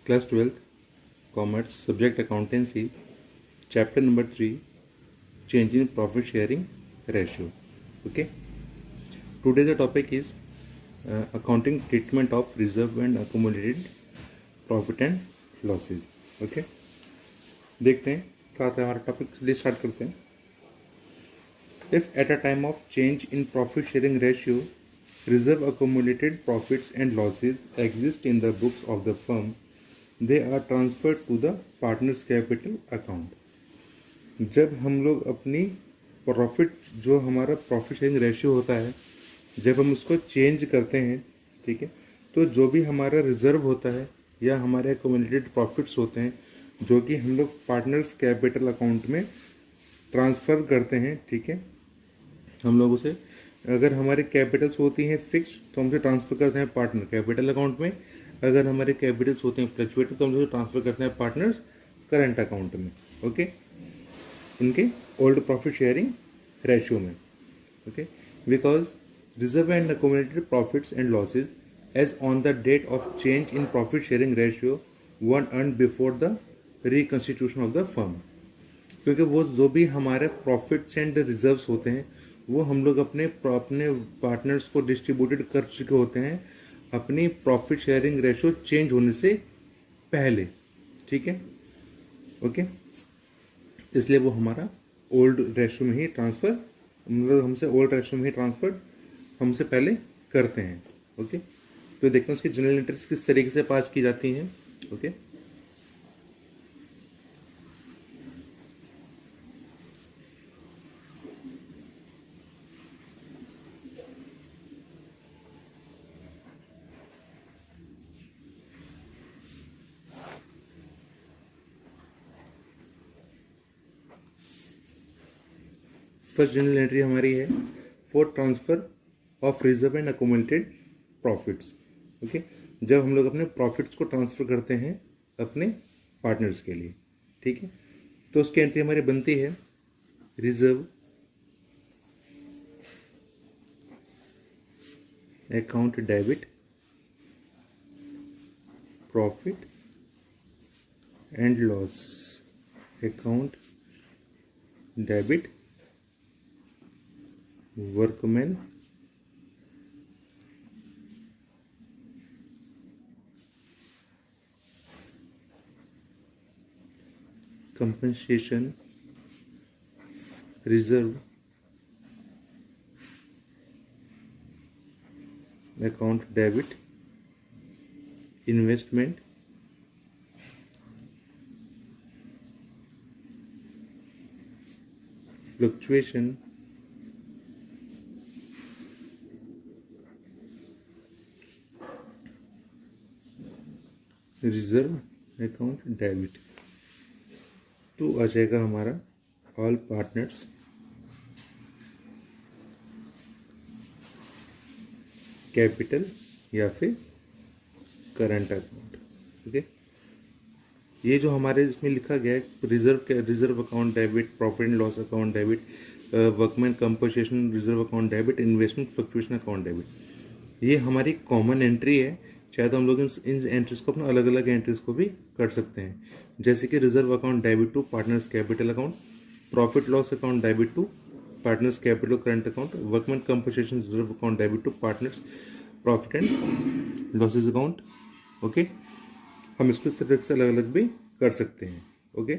Class 12th, Commerce, Subject Accountancy, Chapter number 3, Change in Profit Sharing Ratio. Okay. Today the topic is Accounting Treatment of Reserve and Accumulated Profit and Losses. Okay. देखते हैं क्या आता है हमारा topic, चलिए start करते हैं. If at a time of change in profit sharing ratio, reserve accumulated profits and losses exist in the books of the firm, they are transferred to the partner's capital account. जब हम लोग अपनी profit, जो हमारा profit sharing ratio होता है, जब हम उसको चेंज करते हैं, ठीक है, तो जो भी हमारा रिजर्व होता है या हमारे एक्यूमुलेटेड प्रॉफिट्स होते हैं, जो कि हम लोग पार्टनर्स कैपिटल अकाउंट में ट्रांसफ़र करते हैं, ठीक है, हम लोग उसे, अगर हमारी कैपिटल्स होती हैं फिक्स्ड तो हम उसे ट्रांसफ़र करते हैं पार्टनर कैपिटल अकाउंट में. अगर हमारे कैपिटल्स होते हैं फ्लक्चुएटेड तो हम उसे ट्रांसफ़र करते हैं पार्टनर्स करंट अकाउंट में. ओके, इनके ओल्ड प्रॉफिट शेयरिंग रेशियो में. Okay, because reserve and accumulated profits and losses as on the date of change in profit sharing ratio one earn before the reconstitution of the firm. क्योंकि वो जो भी हमारे profits and reserves होते हैं वो हम लोग अपने पार्टनर्स को डिस्ट्रीब्यूटेड कर चुके होते हैं अपनी प्रॉफिट शेयरिंग रेशियो चेंज होने से पहले. ठीक है, ओके, इसलिए वो हमारा ओल्ड रेशियो में ही ट्रांसफ़र, मतलब हमसे ओल्ड रेशियो में ही ट्रांसफ़र हमसे पहले करते हैं. ओके, तो देखते हैं उसकी जनरल एंट्रीज किस तरीके से पास की जाती हैं. ओके, फर्स्ट जनरल एंट्री हमारी है for transfer of reserve and accumulated profits. Okay, जब हम लोग अपने प्रॉफिट्स को ट्रांसफ़र करते हैं अपने पार्टनर्स के लिए. ठीक है, तो उसकी एंट्री हमारी बनती है reserve account debit profit and loss account debit workman compensation reserve account debit investment fluctuation reserve account debit. तो आ जाएगा हमारा ऑल पार्टनर्स कैपिटल या फिर करंट अकाउंट. ओके, ये जो हमारे इसमें लिखा गया है reserve account debit profit and loss account debit workman compensation reserve account debit investment fluctuation account debit, ये हमारी कॉमन एंट्री है. चाहे तो हम लोग इन एंट्रीज को अपना अलग अलग एंट्रीज को भी कर सकते हैं, जैसे कि reserve account debit to partners capital account, profit loss account debit to partners capital current account, workman compensation reserve account debit to partners profit and losses account. Okay, हम इसको इस तरह से अलग अलग भी कर सकते हैं. ओके,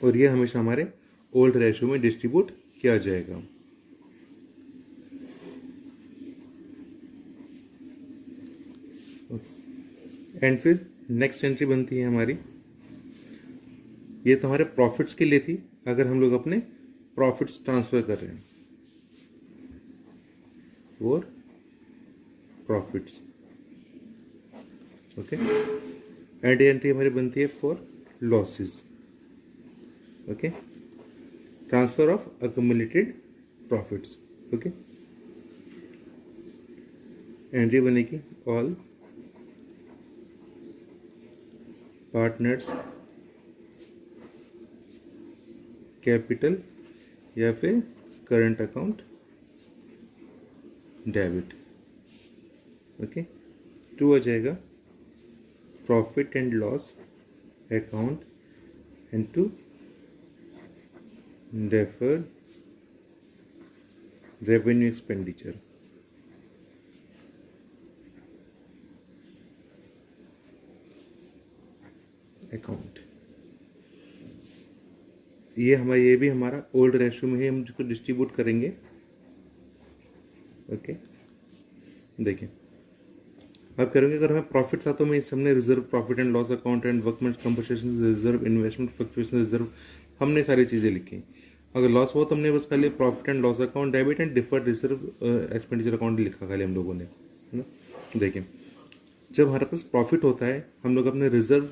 और ये हमेशा हमारे ओल्ड रेशियो में डिस्ट्रीब्यूट किया जाएगा. एंड फिर नेक्स्ट एंट्री बनती है हमारी, ये तो हमारे प्रॉफिट्स के लिए थी. अगर हम लोग अपने प्रॉफिट्स ट्रांसफर कर रहे हैं for profits. Okay, and entry हमारी बनती है for losses. Okay, transfer of accumulated profits. Okay, entry बनेगी ऑल पार्टनर्स कैपिटल या फिर current account debit. Okay, to आ जाएगा profit and loss account and to deferred revenue expenditure. Account ये भी हमारा ओल्ड रेशियो में ही हम इसको डिस्ट्रीब्यूट करेंगे. ओके देखिए अब करेंगे. अगर हमें प्रॉफिट था तो मैं हमने reserve, profit and loss account and workmen's compensation reserve, investment fluctuation reserve, हमने सारी चीज़ें लिखी. अगर लॉस हुआ तो हमने बस खाली profit and loss account, debit and deferred reserve expenditure account लिखा खाली हम लोगों ने, है ना. देखिए जब हमारे पास प्रॉफिट होता है हम लोग अपने रिजर्व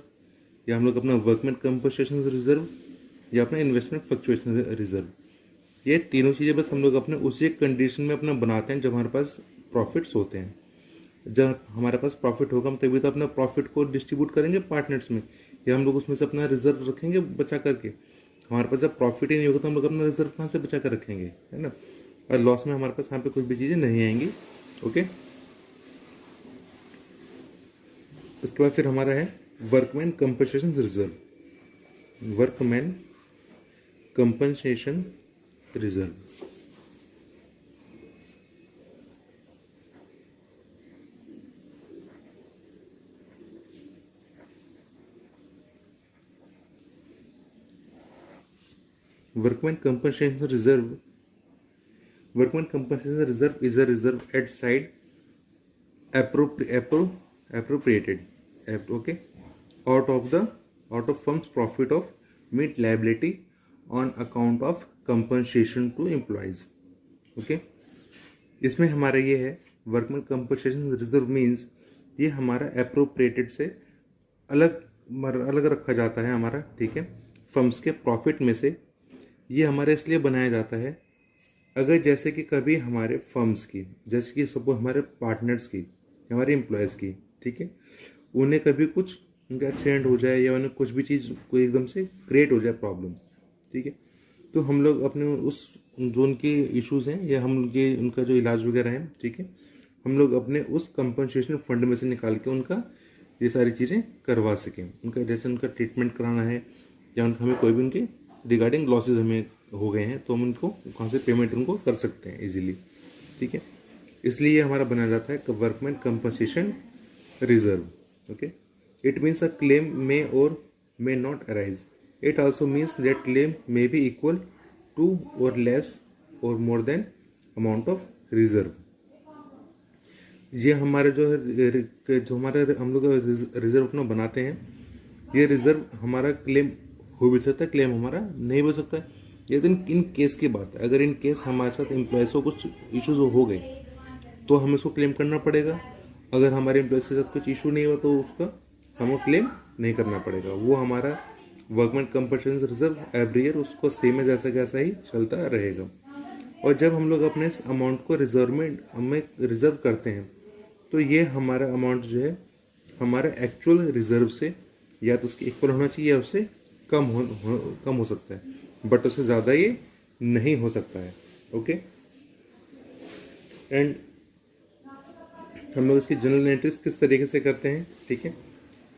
या हम लोग अपना वर्कमेंट कंपनसेशन रिजर्व या अपना इन्वेस्टमेंट फ्लक्चुएशन रिजर्व, ये तीनों चीज़ें बस हम लोग अपने उसी कंडीशन में अपना बनाते हैं जब हमारे पास प्रॉफिट्स होते हैं. जब हमारे पास प्रॉफिट होगा हम तभी तो अपना प्रॉफिट को डिस्ट्रीब्यूट करेंगे पार्टनर्स में, या हम लोग उसमें से अपना रिजर्व रखेंगे बचा करके. हमारे पास जब प्रॉफिट ही नहीं होगा तो हम लोग अपना रिजर्व कहाँ से बचा कर रखेंगे, है ना. और लॉस में हमारे पास यहाँ पे कुछ भी चीज़ें नहीं आएंगी. ओके उसके बाद फिर हमारा है workman compensation reserve. Workman compensation reserve workman compensation reserve. Workman compensation reserve is a reserve at side appropriated okay out of firm's profit of meet liability on account of compensation to employees. okay इसमें हमारा ये है workman compensation reserve means ये हमारा appropriated से अलग रखा जाता है हमारा, ठीक है, फर्म्स के प्रॉफिट में से. ये हमारे इसलिए बनाया जाता है अगर जैसे कि कभी हमारे फर्म्स की, जैसे कि सपोज हमारे पार्टनर्स की, हमारे एम्प्लॉयज़ की, ठीक है, उन्हें कभी कुछ उनका एक्सीडेंट हो जाए या उन्हें कुछ भी चीज़ कोई एकदम से क्रिएट हो जाए प्रॉब्लम, ठीक है, तो हम लोग अपने उस जो उनके इश्यूज़ हैं या हम उनका जो इलाज वगैरह है, ठीक है, हम लोग अपने उस कंपनसेशन फंड में से निकाल के उनका ये सारी चीज़ें करवा सकें. उनका जैसे उनका ट्रीटमेंट कराना है या हमें कोई भी उनके रिगार्डिंग लॉसेज हमें हो गए हैं तो हम उनको कहाँ से पेमेंट उनको कर सकते हैं इजीली, ठीक है. इसलिए हमारा बनाया जाता है workman compensation reserve. Okay it means a claim may or may not arise. It also means that claim may be equal to or less or more than amount of reserve. ये हमारे जो हमारे हम लोग रिजर्व अपना बनाते हैं, ये रिजर्व हमारा क्लेम हो भी सकता है, क्लेम हमारा नहीं हो सकता है. ये तो इन केस की बात है. अगर इन केस हमारे साथ एम्प्लॉयज़ को कुछ इश्यूज हो गए तो हमें उसको क्लेम करना पड़ेगा. अगर हमारे एम्प्लॉयज़ के साथ कुछ इशू नहीं हुआ तो उसका हमें क्लेम नहीं करना पड़ेगा. वो हमारा workman compensation reserve every year उसको सेम है जैसा कैसा ही चलता रहेगा. और जब हम लोग अपने इस अमाउंट को हमें रिजर्व करते हैं तो ये हमारा अमाउंट जो है हमारे एक्चुअल रिजर्व से या तो उसके इक्वल होना चाहिए या उससे कम हो सकता है, बट उससे ज़्यादा ये नहीं हो सकता है. ओके एंड हम लोग इसकी जनरल एंट्रीज किस तरीके से करते हैं, ठीक है,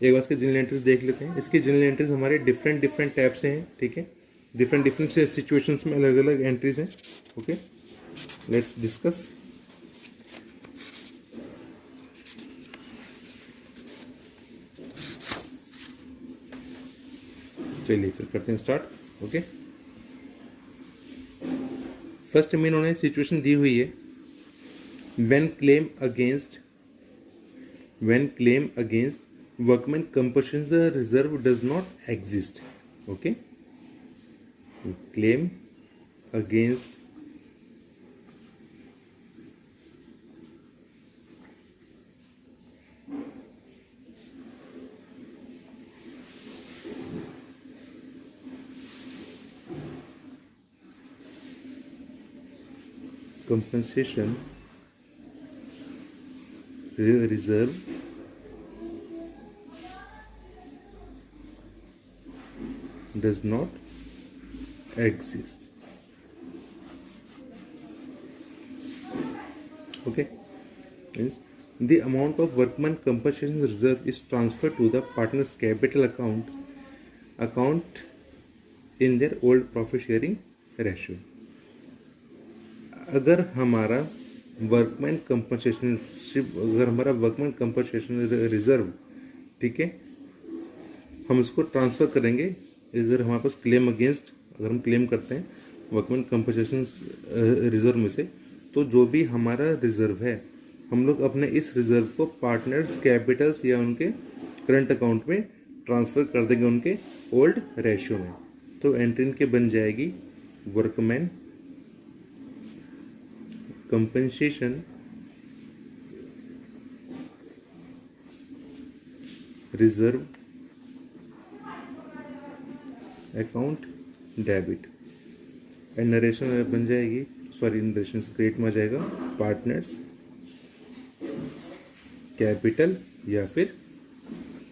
एक बार इसके जनरल एंट्रीज देख लेते हैं. इसकी जनरल एंट्रीज हमारे डिफरेंट टाइप से हैं, ठीक है, डिफरेंट से सिचुएशंस में अलग अलग एंट्रीज हैं. Okay let's discuss. चलिए फिर करते हैं स्टार्ट. ओके फर्स्ट में इन्होंने सिचुएशन दी हुई है when claim against workman compensation reserve does not exist. Okay claim against compensation reserve does not exist. Okay means the amount of workman compensation reserve is transfer to the partners capital account in their old profit sharing ratio. अगर हमारा workman compensation reserve, ठीक है, हम इसको transfer करेंगे। अगर हमारे पास claim against, अगर हम क्लेम करते हैं वर्कमैन कंपनसेशन रिजर्व में से, तो जो भी हमारा रिजर्व है हम लोग अपने इस रिजर्व को पार्टनर्स कैपिटल्स या उनके करंट अकाउंट में ट्रांसफ़र कर देंगे उनके ओल्ड रेशियो में। तो एंट्री इनके बन जाएगी workman compensation reserve account debit, and narration बन जाएगी, सॉरी नरेशन से क्रेडिट में आ जाएगा पार्टनर्स कैपिटल या फिर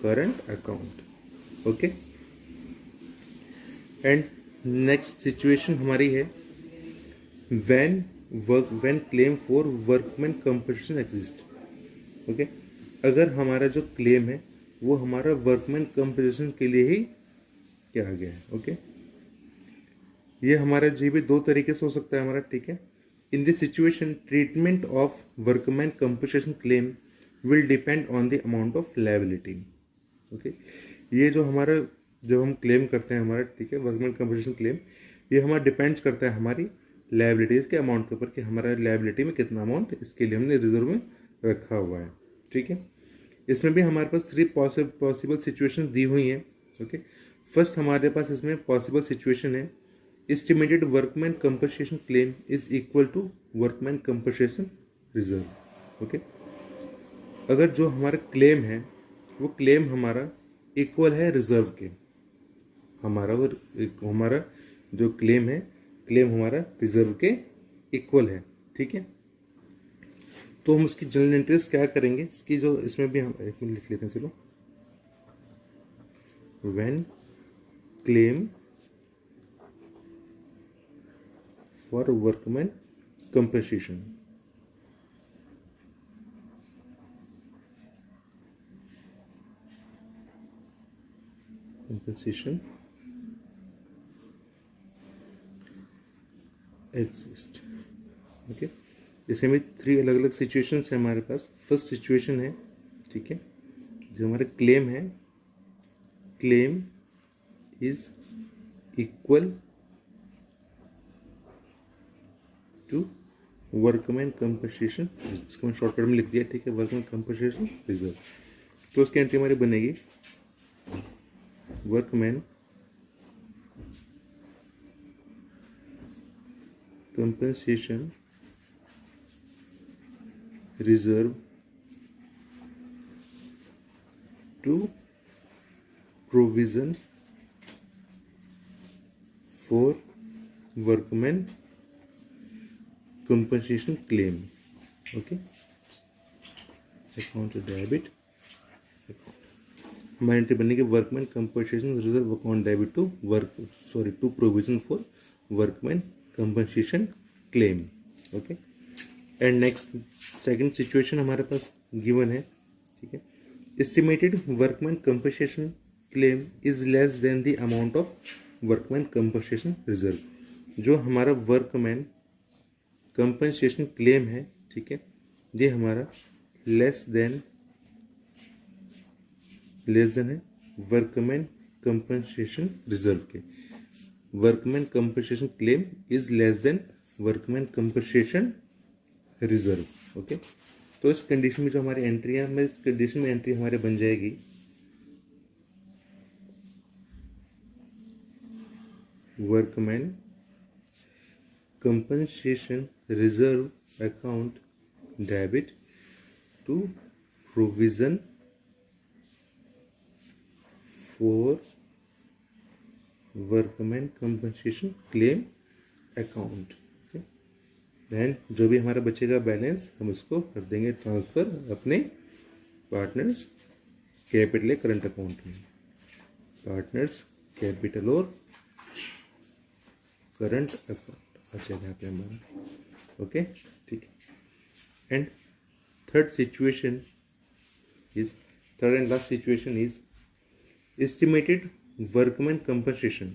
current account. Okay, and next situation हमारी है when claim for workman compensation exist. Okay, अगर हमारा जो क्लेम है वो हमारा वर्कमैन कंपनसेशन के लिए ही किया गया है। ओके, ये हमारा जी भी दो तरीके से हो सकता है हमारा, ठीक है। In this situation treatment of workman compensation claim will depend on the amount of liability. Okay, ये जो हमारा जब हम क्लेम करते हैं हमारा, ठीक है, वर्कमैन कंपनसेशन क्लेम, ये हमारा डिपेंड्स करता है हमारी लायबिलिटीज़ के अमाउंट के ऊपर कि हमारा लायबिलिटी में कितना अमाउंट इसके लिए हमने रिजर्व में रखा हुआ है, ठीक है। इसमें भी हमारे पास 3 पॉसिबल सिचुएशन दी हुई हैं। ओके, फर्स्ट हमारे पास इसमें पॉसिबल सिचुएशन है estimated workman compensation claim is equal to workman compensation reserve. Okay, अगर जो हमारा क्लेम है वो क्लेम हमारा इक्वल है रिजर्व के, हमारा जो क्लेम है, क्लेम हमारा रिजर्व के इक्वल है, ठीक है। तो हम उसकी जनरल इंटरेस्ट क्या करेंगे, इसकी जो इसमें भी हम एक मिनट लिख लेते हैं, चलो। When claim for workman compensation, exist. Okay, इसमें भी 3 अलग अलग सिचुएशंस है हमारे पास। फर्स्ट सिचुएशन है, ठीक है, जो हमारा क्लेम है, claim is equal to workman compensation, इसको मैं शॉर्टकट में लिख दिया, ठीक है, वर्कमैन कंपनसेशन रिजर्व। तो उसकी एंट्री हमारी बनेगी workman compensation reserve to provision for workman compensation claim. Okay, account debit account, हमारी एंट्री बनेगी workman compensation reserve account debit to provision for workman compensation claim. Okay, and next second situation हमारे पास given है, ठीक है, estimated workman compensation claim is less than the amount of workman compensation reserve. जो हमारा workman compensation claim है, ठीक है, ये हमारा लेस देन है वर्कमैन कंपनसेशन रिजर्व के। Workman compensation claim is less then workman compensation reserve. Okay, तो इस कंडीशन में जो हमारी एंट्री है, इस कंडीशन में एंट्री हमारे बन जाएगी workman compensation reserve account debit to provision for workman compensation claim account. And जो भी हमारा बचेगा बैलेंस, हम इसको कर देंगे ट्रांसफ़र अपने पार्टनर्स कैपिटल या करंट अकाउंट में, पार्टनर्स कैपिटल और करंट अकाउंट। अच्छा, यहाँ पे हमारा ओके, ठीक है। And third and last situation is estimated workman compensation.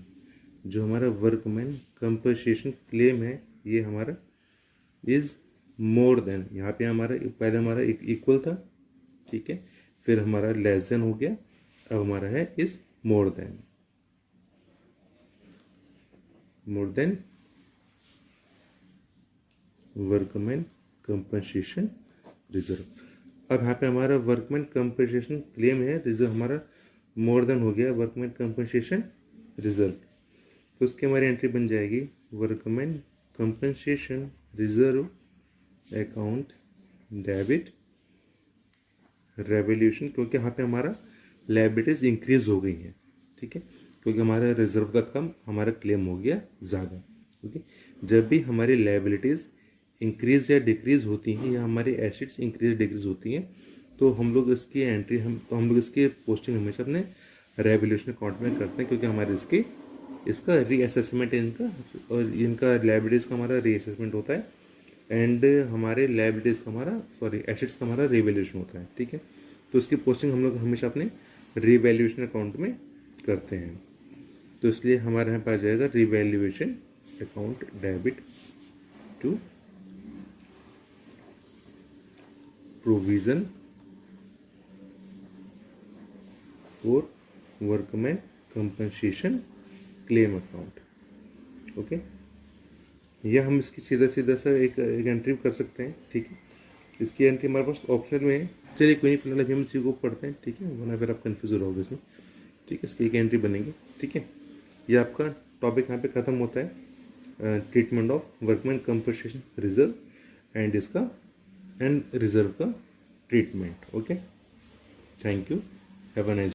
जो हमारा वर्कमैन कंपनसेशन क्लेम है ये हमारा इज मोर देन, यहाँ पे हमारा पहले हमारा इक्वल था, ठीक है, फिर हमारा लेस देन हो गया, अब हमारा है is more than workman compensation reserve. अब यहाँ पे हमारा वर्कमैन कंपनसेशन क्लेम है, रिजर्व हमारा मोर देन हो गया वर्कमैन कंपनसेशन रिजर्व। तो उसकी हमारी एंट्री बन जाएगी workman compensation reserve account debit revolution, क्योंकि यहाँ पे हमारा लायबिलिटीज इंक्रीज हो गई हैं, ठीक है, क्योंकि हमारा रिजर्व का कम, हमारा क्लेम हो गया ज़्यादा। ओके, जब भी हमारी लायबिलिटीज इंक्रीज या डिक्रीज होती हैं या हमारी एसेट्स इंक्रीज डिक्रीज होती हैं तो हम लोग इसकी एंट्री हम लोग इसकी पोस्टिंग हमेशा अपने रेवोल्यूशन अकाउंट में करते हैं, क्योंकि हमारे इसका रीअसेसमेंट इनका और इनका लायबिलिटीज का हमारा रीअसेसमेंट होता है एंड हमारे लायबिलिटीज का हमारा एसेट्स का हमारा रिवैल्यूएशन होता है, ठीक है। तो इसकी पोस्टिंग हम लोग हमेशा अपने रिवैल्यूएशन अकाउंट में करते हैं। तो इसलिए हमारे यहाँ पर आ जाएगा revaluation account debit to provision for workman compensation claim account. Okay, या हम इसकी सीधा सा एक एंट्री कर सकते हैं, ठीक है। इसकी एंट्री हमारे पास ऑप्शनल में है, चलिए कोई नहीं, फिलहाल अभी हम इसी को पढ़ते हैं, ठीक है, वरना फिर आप कन्फ्यूज रहोगे इसमें, ठीक है। इसकी एक एंट्री बनेगी, ठीक है। ये आपका टॉपिक यहाँ पे ख़त्म होता है, treatment of workman compensation reserve and इसका एंड रिजर्व का treatment. Okay, thank you, have a nice